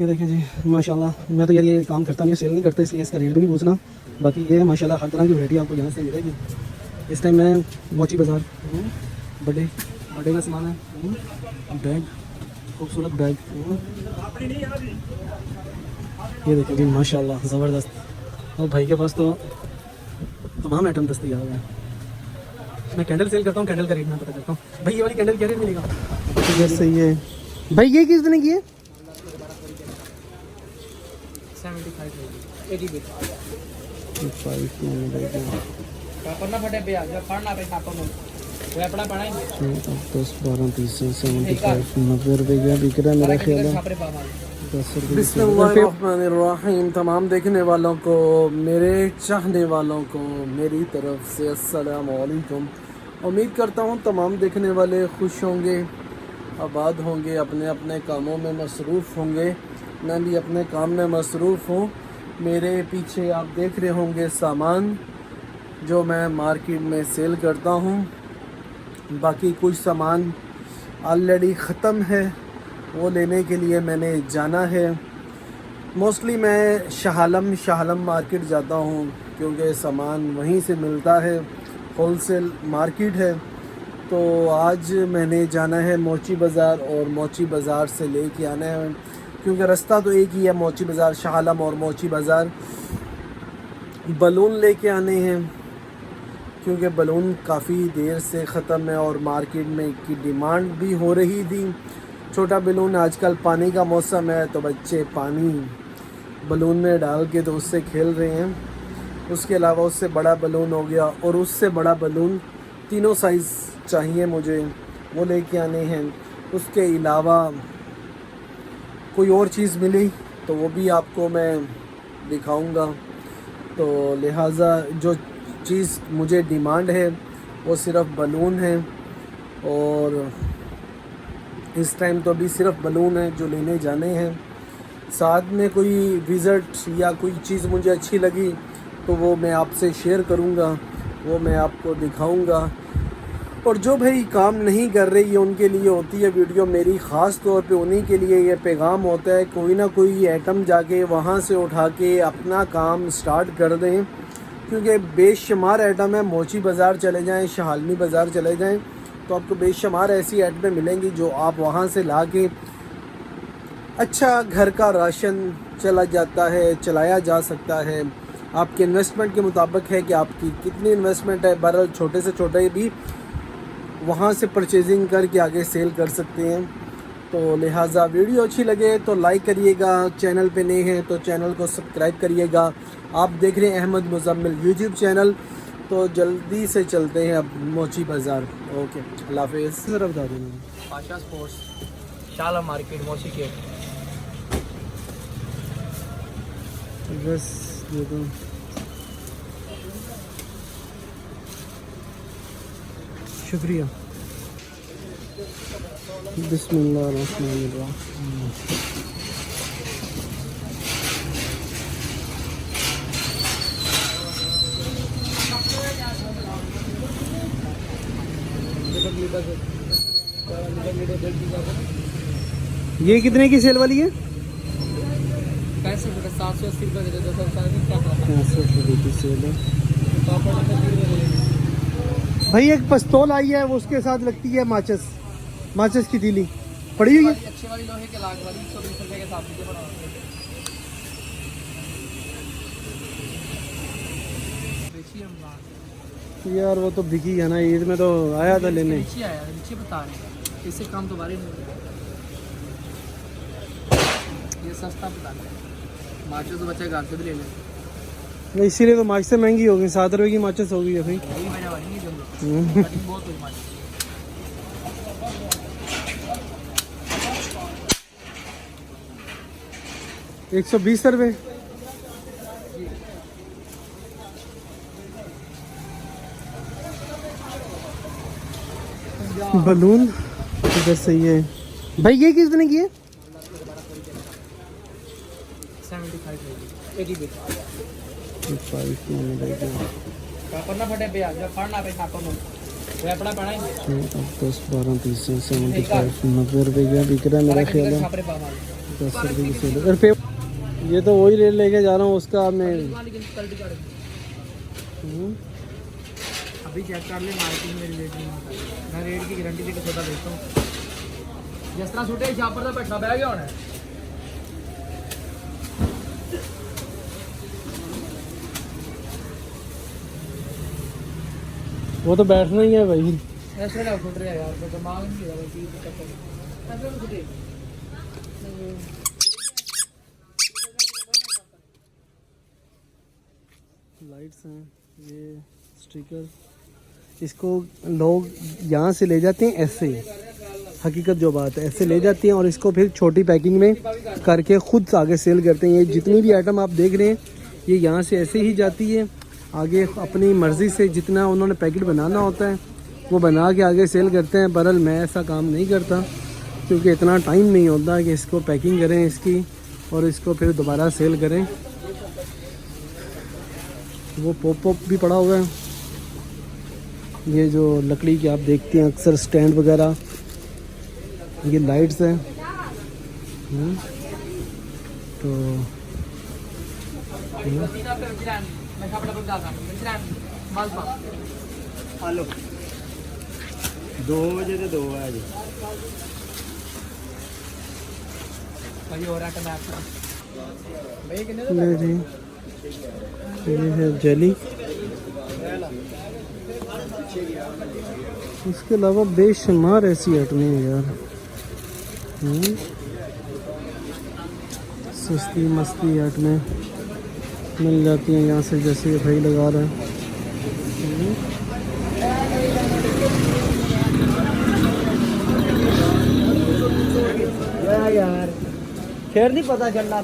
ये देखें जी माशाल्लाह। मैं तो यार ये काम करता नहीं, सेल नहीं करता, इसलिए इसका रेट भी नहीं पूछना। बाकी ये माशाल्लाह हर तरह की वैरायटी आपको यहाँ से मिलेगी। इस टाइम मैं मोची बाज़ार, बड़े का सामान है, बैग, खूबसूरत बैग, ये देखिए जी माशाल्लाह ज़बरदस्त। और भाई के पास तो तमाम आइटम दस्तयाब है। मैं कैंडल सेल करता हूँ, कैंडल का रेट मैं पता करता हूँ। भाई ये वाली कैंडल क्या रेट मिलेगा? सही है भाई। ये किसने की है? 90 रुपये का बिक रहा है मेरा ख्याल है। 10 रुपये। बिस्मिल्लाहिर्रहमानिर्रहीम। तमाम देखने वालों को, मेरे चाहने वालों को मेरी तरफ से अस्सलाम वालेकुम। उम्मीद करता हूँ तमाम देखने वाले खुश होंगे, आबाद होंगे, अपने अपने कामों में मसरूफ़ होंगे। मैं भी अपने काम में मसरूफ़ हूँ। मेरे पीछे आप देख रहे होंगे सामान जो मैं मार्केट में सेल करता हूँ। बाकी कुछ सामान ऑलरेडी ख़त्म है, वो लेने के लिए मैंने जाना है। मोस्टली मैं शाह आलम मार्केट जाता हूँ क्योंकि सामान वहीं से मिलता है, होलसेल मार्केट है। तो आज मैंने जाना है मोची बाज़ार और मोची बाज़ार से लेके आना है, क्योंकि रास्ता तो एक ही है, मोची बाज़ार, शाह आलम और मोची बाज़ार। बलून लेके आने हैं क्योंकि बलून काफ़ी देर से ख़त्म है और मार्केट में की डिमांड भी हो रही थी। छोटा बलून, आजकल पानी का मौसम है तो बच्चे पानी बलून में डाल के तो उससे खेल रहे हैं। उसके अलावा उससे बड़ा बलून हो गया और उससे बड़ा बलून, तीनों साइज़ चाहिए मुझे, वो लेके आने हैं। उसके अलावा कोई और चीज़ मिली तो वो भी आपको मैं दिखाऊंगा। तो लिहाजा जो चीज़ मुझे डिमांड है वो सिर्फ़ बलून है और इस टाइम तो अभी सिर्फ बलून है जो लेने जाने हैं। साथ में कोई विज़िट या कोई चीज़ मुझे अच्छी लगी तो वो मैं आपसे शेयर करूंगा, वो मैं आपको दिखाऊंगा। और जो भाई काम नहीं कर रही है उनके लिए होती है वीडियो मेरी, ख़ास तौर पे उन्हीं के लिए ये पैगाम होता है। कोई ना कोई आइटम जाके वहाँ से उठा के अपना काम स्टार्ट कर दें, क्योंकि बेशुमार आइटम है। मोची बाज़ार चले जाएँ, शाहलमी बाज़ार चले जाएँ तो आपको बेशुमार ऐसी आइटमें मिलेंगी जो आप वहाँ से ला के अच्छा घर का राशन चलाया जा सकता है। आपके इन्वेस्टमेंट के मुताबिक है कि आपकी कितनी इन्वेस्टमेंट है। बहरहाल छोटे से छोटे भी वहाँ से परचेजिंग करके आगे सेल कर सकते हैं। तो लिहाजा वीडियो अच्छी लगे तो लाइक करिएगा, चैनल पे नए हैं तो चैनल को सब्सक्राइब करिएगा। आप देख रहे हैं अहमद मुज़म्मिल यूट्यूब चैनल। तो जल्दी से चलते हैं अब मोची बाज़ार। ओके, अल्लाह हाफ़िज़। ज़रा बता देना। पाशा स्पोर्ट्स, शाह आलम मार्केट, मोची के। बस ये तो शुक्रिया। बिस्मिल्लाहिर्रहमानिर्रहीम। ये कितने की सेल वाली है? 780 रुपये दे दो। 65 रुपये की सेल है भाई। एक पिस्तौल आई है, वो उसके साथ लगती है माचिस की तीली पड़ी हुई है। अच्छी वाली लोहे के लाख वाली 120 रुपये के साथ दीजिए। यार वो तो बिकी है ना, ईद में तो आया था लेने। नीचे आया, नीचे बता रहे इससे काम तो बारी नहीं होगा। ये सस्ता बता रहे, माचिस तो बच्चे घर से भी ले लें। इसीलिए तो माचिस से महंगी होगी, 7 रुपये की माचिस होगी भाई। यही वजह वाली है, बहुत हुई माचिस। 120 रुपये। बलून इधर सही है भाई। ये किसने की है? 10, 12, 30, 75, 90 रुपये का बिक रहा है मेरा ख्याल है। ₹10 की सेल है। ये तो वही रेट लेके जा रहा हूँ उसका मैं। अभी चेक कर ले मार्केट में रेट नहीं होता, मैं रेट की गारंटी देकर सौदा बेचता हूँ। जिस तरह सूटे यहाँ पर तो बैठना बह गया होना है। वो तो बैठना ही है भाई। ऐसे ना फुट रहा यार, तो दिमाग नहीं लगा कि ऐसे ना फुटे। लाइट्स हैं, ये स्टिकर, इसको लोग यहाँ से ले जाते हैं ऐसे ही, हकीकत जो बात है ऐसे ले जाते हैं और इसको फिर छोटी पैकिंग में करके ख़ुद आगे सेल करते हैं। ये जितनी भी आइटम आप देख रहे हैं ये यहाँ से ऐसे ही जाती है आगे, अपनी मर्ज़ी से जितना उन्होंने पैकेट बनाना होता है वो बना के आगे सेल करते हैं। बहरहाल मैं ऐसा काम नहीं करता क्योंकि इतना टाइम नहीं होता कि इसको पैकिंग करें इसकी और इसको फिर दोबारा सेल करें। वो पॉप भी पड़ा हुआ है, ये जो लकड़ी की आप देखते हैं अक्सर स्टैंड वगैरह, ये लाइट्स हैं। तो हेलो 2 बजे तो 2 है जी भाई। और आइटम है आपका भाई कितने जी, ये है जेली। इसके अलावा बेशुमार ऐसी आइटमें हैं यार, सस्ती मस्ती आइटमें मिल जाती हैं यहाँ से, जैसे ये भाई लगा रहा है। यार खैर नहीं पता चलना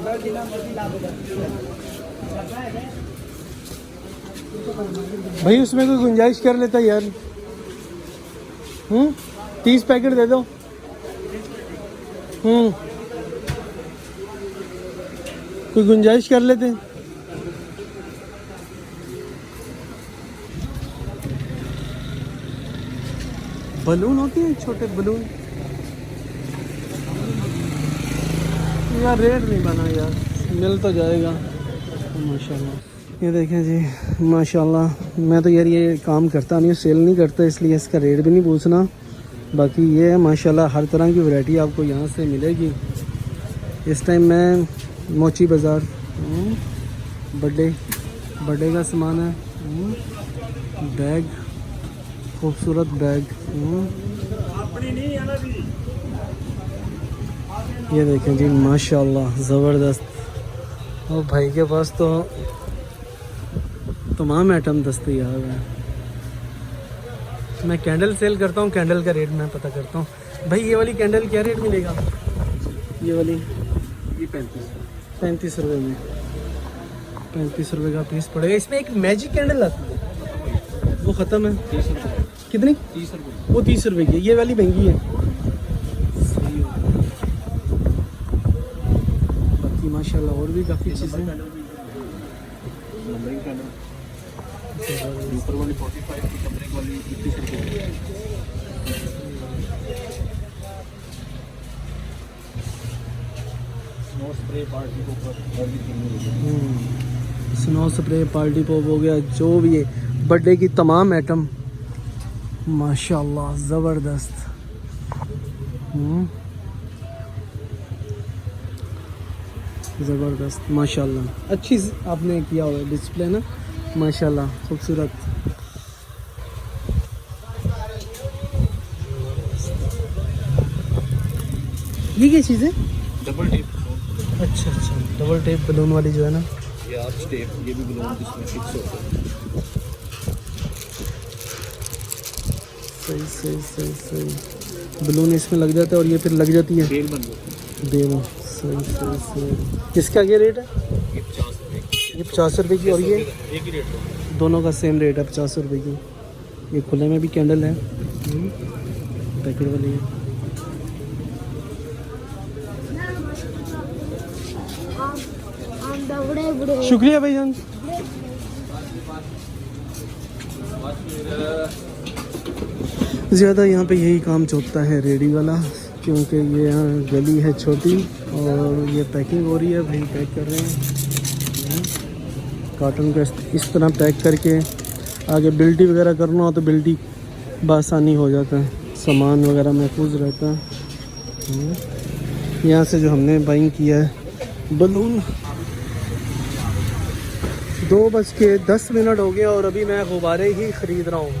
भाई उसमें कोई गुंजाइश कर लेता यार। 30 पैकेट दे दो। कोई गुंजाइश कर लेते। बलून होती है छोटे बलून यार, रेट नहीं बना यार, मिल तो जाएगा माशाल्लाह। ये देखें जी माशाल्लाह, मैं तो यार ये काम करता नहीं, सेल नहीं करता, इसलिए इसका रेट भी नहीं पूछना। बाकी ये है माशाल्लाह हर तरह की वैरायटी आपको यहाँ से मिलेगी। इस टाइम मैं मोची बाज़ार, बर्थडे का सामान है, बैग, खूबसूरत बैग। ये देखें जी माशाल्लाह ज़बरदस्त। और भाई के पास तो तमाम आइटम दस्तयाब है। मैं कैंडल सेल करता हूँ, कैंडल का रेट मैं पता करता हूँ। भाई ये वाली कैंडल क्या रेट मिलेगा? ये वाली ये 35 रुपये में, 35 रुपये का पीस पड़ेगा। इसमें एक मैजिक कैंडल आती है, वो ख़त्म है। 30 रुपये। कितनी? 30 रुपये। वो 30 रुपये की, ये वाली महंगी है। सही हो। बाकी माशाल्लाह और भी काफ़ी चीज़ें। ऊपर वाली 45 की, कमरे वाली 30 रुपये। स्नो स्प्रे पार्टी पॉपर और भी 3 रुपये। स्नो स्प्रे पार्टी पॉप हो गया, जो भी है बर्थडे की तमाम आइटम माशाल्लाह ज़बरदस्त। ज़बरदस्त माशाल्लाह, अच्छी आपने किया हुआ है डिस्प्ले ना, माशाल्लाह खूबसूरत। ये क्या चीज़ है? Double tape. अच्छा, डबल टेप बलून वाली जो है ना, ये आर्च टेप, ये भी बलून जिसमें फिक्स होता है। सही बलून इसमें लग जाता है और ये फिर लग जाती है बेल बन जाती है। बेल। सही। इसका क्या रेट है? ये 50 रुपये की। ये 50 रुपये की और ये एक ही रेट है, दोनों का सेम रेट है 50 रुपये की। ये खुले में भी कैंडल है, पैकेट वाली है। शुक्रिया भाईजान। ज़्यादा यहाँ पे यही काम चलता है रेडी वाला, क्योंकि ये यहाँ गली है छोटी और ये पैकिंग हो रही है, भाई पैक कर रहे हैं। कार्टन को इस तरह पैक करके आगे बिल्टी वगैरह करना हो तो बिल्टी बआसानी हो जाता है, सामान वगैरह महफूज रहता है। यहाँ से जो हमने बाइंग किया है बलून, 2:10 हो गए और अभी मैं गुब्बारे ही ख़रीद रहा हूँ।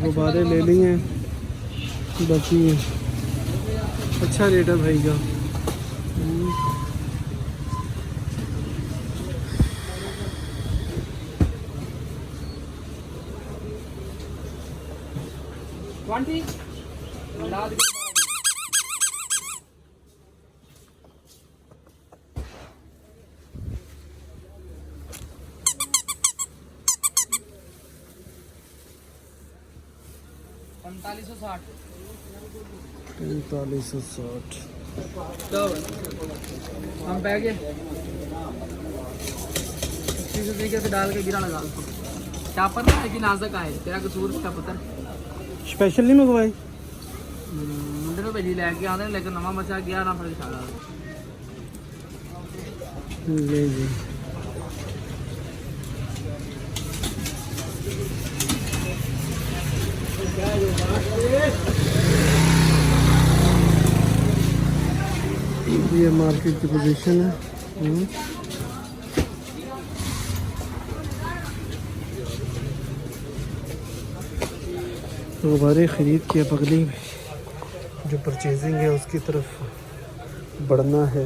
गुब्बारे ले लिए, बाकी अच्छा रेट है भाई का। $4560। हम बैग तरीके से डाल के गिरा लगा दो। चापर ना कि नाजुक आए, तेरा कसूर इसका पता स्पेशल नहीं मंगवाई? मुंडे को भेजी लैके आते लेकिन नवा बचा गया ना, फिर छाड़ा ले जी। ये मार्केट की पोजीशन है। गुब्बारे ख़रीद के अब अगली जो परचेजिंग है उसकी तरफ बढ़ना है।